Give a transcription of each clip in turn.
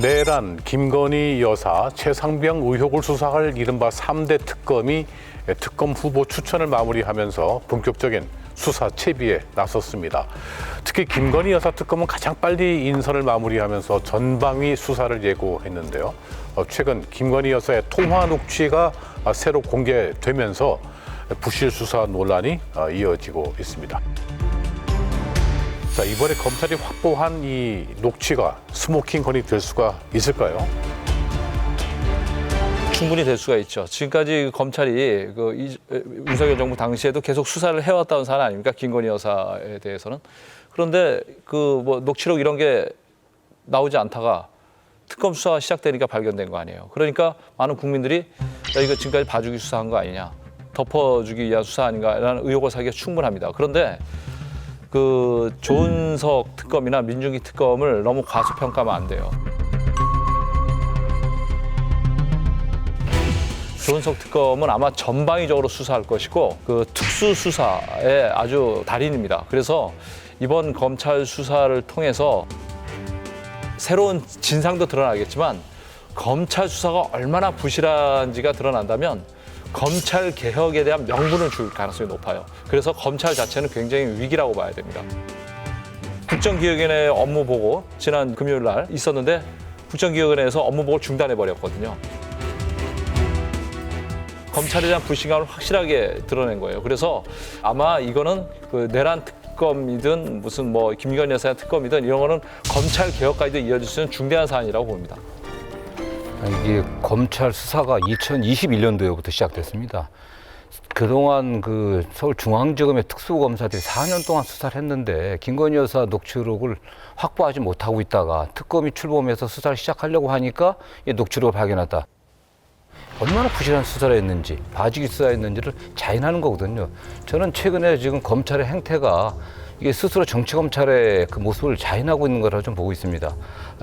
내란, 김건희 여사, 최상병 의혹을 수사할 이른바 3대 특검이 특검 후보 추천을 마무리하면서 본격적인 수사 채비에 나섰습니다. 특히 김건희 여사 특검은 가장 빨리 인선을 마무리하면서 전방위 수사를 예고했는데요. 최근 김건희 여사의 통화 녹취가 새로 공개되면서 부실 수사 논란이 이어지고 있습니다. 자, 이번에 검찰이 확보한 이 녹취가 스모킹건이 될 수가 있을까요? 충분히 될 수가 있죠. 지금까지 검찰이 윤석열 정부 당시에도 계속 수사를 해왔다는 사안 아닙니까? 김건희 여사에 대해서는. 그런데 녹취록 이런 게 나오지 않다가 특검 수사가 시작되니까 발견된 거 아니에요. 그러니까 많은 국민들이 야, 이거 지금까지 봐주기 수사한 거 아니냐, 덮어주기 위한 수사 아닌가라는 의혹을 사기가 충분합니다. 그런데 조은석 특검이나 민중기 특검을 너무 과소평가하면 안 돼요. 조은석 특검은 아마 전방위적으로 수사할 것이고 특수수사의 아주 달인입니다. 그래서 이번 검찰 수사를 통해서 새로운 진상도 드러나겠지만 검찰 수사가 얼마나 부실한지가 드러난다면 검찰 개혁에 대한 명분을 줄 가능성이 높아요. 그래서 검찰 자체는 굉장히 위기라고 봐야 됩니다. 국정기획위원회 업무 보고 지난 금요일 날 있었는데 국정기획위원회에서 업무 보고 중단해버렸거든요. 검찰에 대한 불신감을 확실하게 드러낸 거예요. 그래서 아마 이거는 내란 특검이든 무슨 김건희 여사의 특검이든 이런 거는 검찰 개혁까지도 이어질 수 있는 중대한 사안이라고 봅니다. 이게 검찰 수사가 2021년도부터 시작됐습니다. 그동안 서울중앙지검의 특수검사들이 4년 동안 수사를 했는데 김건희 여사 녹취록을 확보하지 못하고 있다가 특검이 출범해서 수사를 시작하려고 하니까 이 녹취록을 발견했다. 얼마나 부실한 수사를 했는지, 봐주기 수사했는지를 자인하는 거거든요. 저는 최근에 지금 검찰의 행태가 이게 스스로 정치검찰의 모습을 자인하고 있는 거라고 좀 보고 있습니다.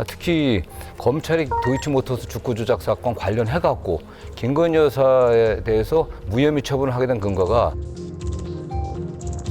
특히 검찰이 도이치모터스 주가 조작 사건 관련해갖고 김건희 여사에 대해서 무혐의 처분을 하게 된 근거가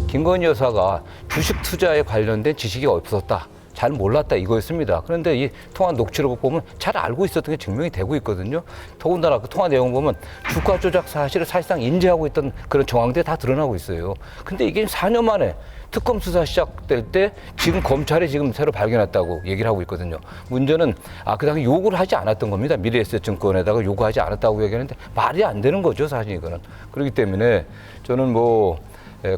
김건희 여사가 주식 투자에 관련된 지식이 없었다, 잘 몰랐다 이거였습니다. 그런데 이 통화 녹취록을 보면 잘 알고 있었던 게 증명이 되고 있거든요. 더군다나 통화 내용 보면 주가 조작 사실을 사실상 인지하고 있던 그런 정황들이 다 드러나고 있어요. 근데 이게 4년 만에 특검 수사 시작될 때 지금 검찰이 지금 새로 발견했다고 얘기를 하고 있거든요. 문제는 그 당시 요구를 하지 않았던 겁니다. 미래에셋증권에다가 요구하지 않았다고 얘기하는데 말이 안 되는 거죠, 사실 이거는. 그렇기 때문에 저는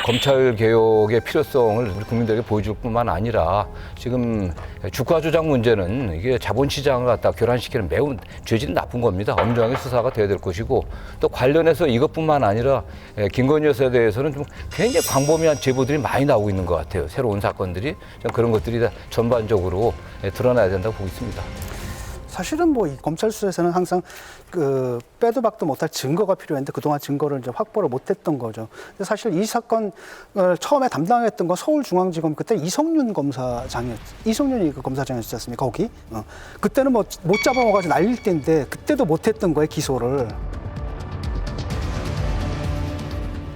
검찰 개혁의 필요성을 우리 국민들에게 보여줄 뿐만 아니라 지금 주가 조작 문제는 이게 자본시장을 갖다 교란시키는 매우 죄질이 나쁜 겁니다. 엄정하게 수사가 돼야 될 것이고, 또 관련해서 이것뿐만 아니라 김건희 여사에 대해서는 좀 굉장히 광범위한 제보들이 많이 나오고 있는 것 같아요. 새로운 사건들이. 그런 것들이 다 전반적으로 드러나야 된다고 보고 있습니다. 사실은 이 검찰 수사에서는 항상 빼도 박도 못할 증거가 필요했는데 그동안 증거를 이제 확보를 못했던 거죠. 근데 사실 이 사건을 처음에 담당했던 건 서울중앙지검 그때 이성윤이 검사장이었지 않습니까? 거기 그때는 못 잡아먹어가지고 날릴 때인데 그때도 못했던 거예요, 기소를.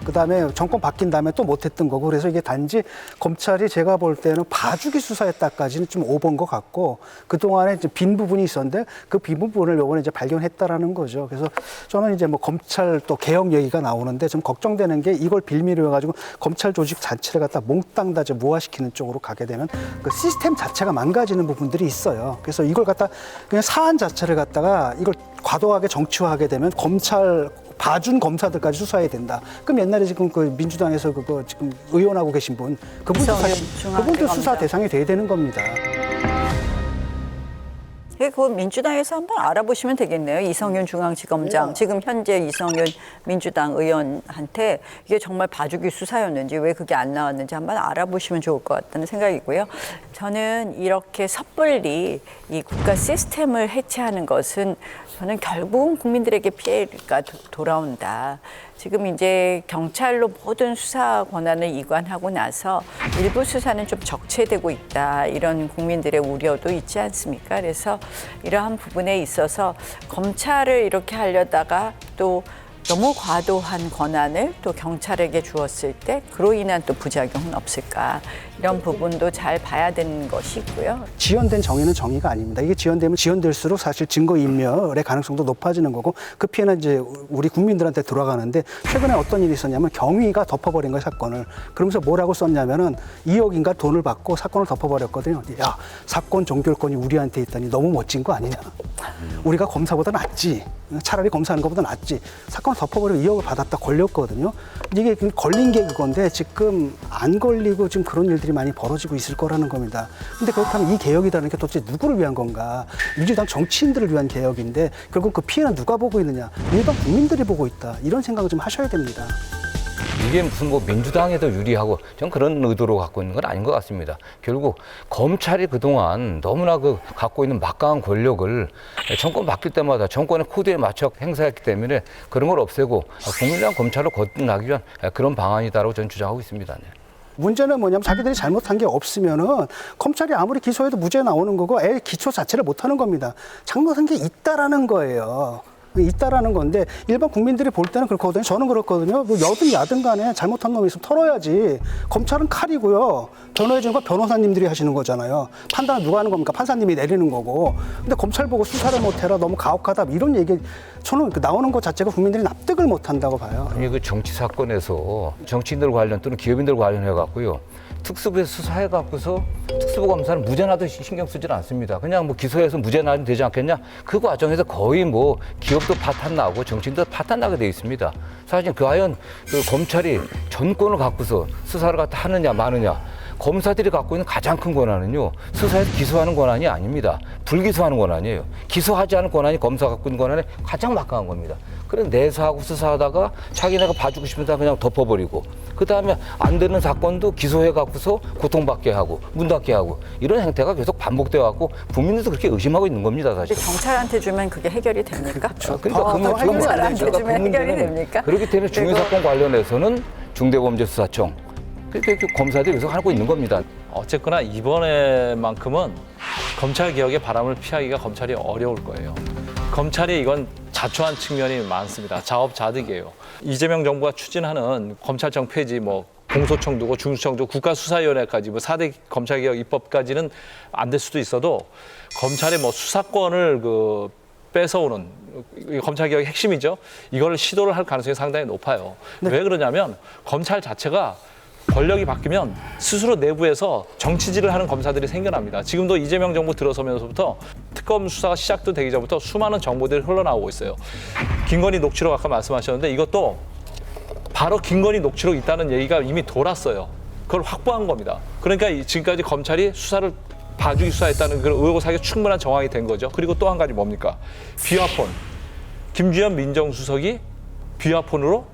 그다음에 정권 바뀐 다음에 또 못했던 거고, 그래서 이게 단지 검찰이 제가 볼 때는 봐주기 수사했다까지는 좀 오버인 것 같고, 그동안에 이제 빈 부분이 있었는데 그 빈 부분을 요번에 이제 발견했다라는 거죠. 그래서 저는 이제 검찰 또 개혁 얘기가 나오는데 좀 걱정되는 게 이걸 빌미로 해가지고 검찰 조직 자체를 갖다 몽땅 다 무화시키는 쪽으로 가게 되면 그 시스템 자체가 망가지는 부분들이 있어요. 그래서 이걸 갖다 그냥 사안 자체를 갖다가 이걸 과도하게 정치화하게 되면 검찰 봐준 검사들까지 수사해야 된다. 그럼 옛날에 지금 민주당에서 지금 의원하고 계신 분, 그분도 수사 대상이 돼야 되는 겁니다. 그거 민주당에서 한번 알아보시면 되겠네요. 이성윤 중앙지검장, 지금 현재 이성윤 민주당 의원한테 이게 정말 봐주기 수사였는지 왜 그게 안 나왔는지 한번 알아보시면 좋을 것 같다는 생각이고요. 저는 이렇게 섣불리 이 국가 시스템을 해체하는 것은 저는 결국은 국민들에게 피해가 돌아온다. 지금 이제 경찰로 모든 수사 권한을 이관하고 나서 일부 수사는 좀 적체되고 있다. 이런 국민들의 우려도 있지 않습니까? 그래서 이러한 부분에 있어서 검찰을 이렇게 하려다가 또 너무 과도한 권한을 또 경찰에게 주었을 때 그로 인한 또 부작용은 없을까 이런 부분도 잘 봐야 되는 것이 있고요. 지연된 정의는 정의가 아닙니다. 이게 지연되면 지연될수록 사실 증거인멸의 가능성도 높아지는 거고 그 피해는 이제 우리 국민들한테 돌아가는데 최근에 어떤 일이 있었냐면 경위가 덮어버린 거예요, 사건을. 그러면서 뭐라고 썼냐면은 2억인가 돈을 받고 사건을 덮어버렸거든요. 야, 사건 종결권이 우리한테 있다니 너무 멋진 거 아니냐. 우리가 검사보다 낫지. 차라리 검사하는 것보다 낫지. 사건을 덮어버리고 2억을 받았다 걸렸거든요. 이게 걸린 게 그건데 지금 안 걸리고 지금 그런 일들이 많이 벌어지고 있을 거라는 겁니다. 근데 그렇다면 이 개혁이라는 게 도대체 누구를 위한 건가? 민주당 정치인들을 위한 개혁인데 결국 그 피해는 누가 보고 있느냐? 일반 국민들이 보고 있다. 이런 생각을 좀 하셔야 됩니다. 이게 무슨 뭐 민주당에도 유리하고 전 그런 의도로 갖고 있는 건 아닌 것 같습니다. 결국 검찰이 그동안 너무나 그 갖고 있는 막강한 권력을 정권 바뀔 때마다 정권의 코드에 맞춰 행사했기 때문에 그런 걸 없애고 국민이랑 검찰로 거듭나기 위한 그런 방안이다라고 저는 주장하고 있습니다. 네. 문제는 뭐냐면 자기들이 잘못한 게 없으면은 검찰이 아무리 기소해도 무죄 나오는 거고 애 기초 자체를 못 하는 겁니다. 잘못한 게 있다라는 거예요. 있다라는 건데 일반 국민들이 볼 때는 그렇거든요. 저는 그렇거든요. 뭐 여든 야든 간에 잘못한 놈이 있으면 털어야지. 검찰은 칼이고요. 변호해 주는 거 변호사님들이 하시는 거잖아요. 판단은 누가 하는 겁니까? 판사님이 내리는 거고. 근데 검찰 보고 수사를 못해라 너무 가혹하다 이런 얘기 저는 나오는 것 자체가 국민들이 납득을 못한다고 봐요. 아니 그 정치 사건에서 정치인들 관련 또는 기업인들 관련해 갖고요. 특수부에서 수사해 갖고서 특수부 검사는 무죄나도 신경 쓰질 않습니다. 그냥 뭐 기소해서 무죄 나면 되지 않겠냐? 그 과정에서 거의 뭐 기업도 파탄 나고 정치인도 파탄 나게 돼 있습니다. 사실 과연 그 검찰이 전권을 갖고서 수사를 갖다 하느냐 마느냐? 검사들이 갖고 있는 가장 큰 권한은요. 수사에서 기소하는 권한이 아닙니다. 불기소하는 권한이에요. 기소하지 않은 권한이 검사 갖고 있는 권한이 가장 막강한 겁니다. 그래서 내사하고 수사하다가 자기네가 봐주고 싶으면 그냥 덮어버리고 그다음에 안 되는 사건도 기소해 갖고서 고통받게 하고 문 닫게 하고 이런 행태가 계속 반복돼 갖고 국민들도 그렇게 의심하고 있는 겁니다. 사실. 경찰한테 주면 그게 해결이 됩니까? 그러니까 경찰한테 주면 해결이 됩니까? 그렇기 때문에 중요사건 관련해서는 중대범죄수사청 그렇게 검사들이 계속 하고 있는 겁니다. 어쨌거나 이번에만큼은 검찰 개혁의 바람을 피하기가 검찰이 어려울 거예요. 검찰이 이건 자초한 측면이 많습니다. 자업자득이에요. 이재명 정부가 추진하는 검찰청 폐지, 뭐 공소청 두고 중수청 두고 국가수사위원회까지 뭐 4대 검찰개혁 입법까지는 안 될 수도 있어도 검찰의 뭐 수사권을 그 뺏어오는 검찰개혁의 핵심이죠. 이걸 시도를 할 가능성이 상당히 높아요. 네. 왜 그러냐면 검찰 자체가 권력이 바뀌면 스스로 내부에서 정치질을 하는 검사들이 생겨납니다. 지금도 이재명 정부 들어서면서부터 특검 수사가 시작도 되기 전부터 수많은 정보들이 흘러나오고 있어요. 김건희 녹취록 아까 말씀하셨는데 이것도 바로 김건희 녹취록 있다는 얘기가 이미 돌았어요. 그걸 확보한 겁니다. 그러니까 지금까지 검찰이 수사를 봐주기 수사했다는 그런 의혹 사기가 충분한 정황이 된 거죠. 그리고 또 한 가지 뭡니까? 비화폰. 김주현 민정수석이 비화폰으로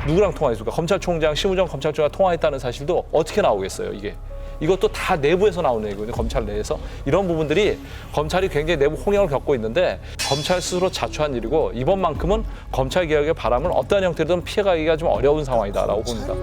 누구랑 통화했습니까? 검찰총장, 심우정 검찰총장 통화했다는 사실도 어떻게 나오겠어요, 이게? 이것도 다 내부에서 나오는 얘기거든요, 검찰 내에서. 이런 부분들이 검찰이 굉장히 내부 홍역을 겪고 있는데 검찰 스스로 자초한 일이고 이번만큼은 검찰개혁의 바람을 어떠한 형태로든 피해가기가 좀 어려운 상황이다라고 봅니다.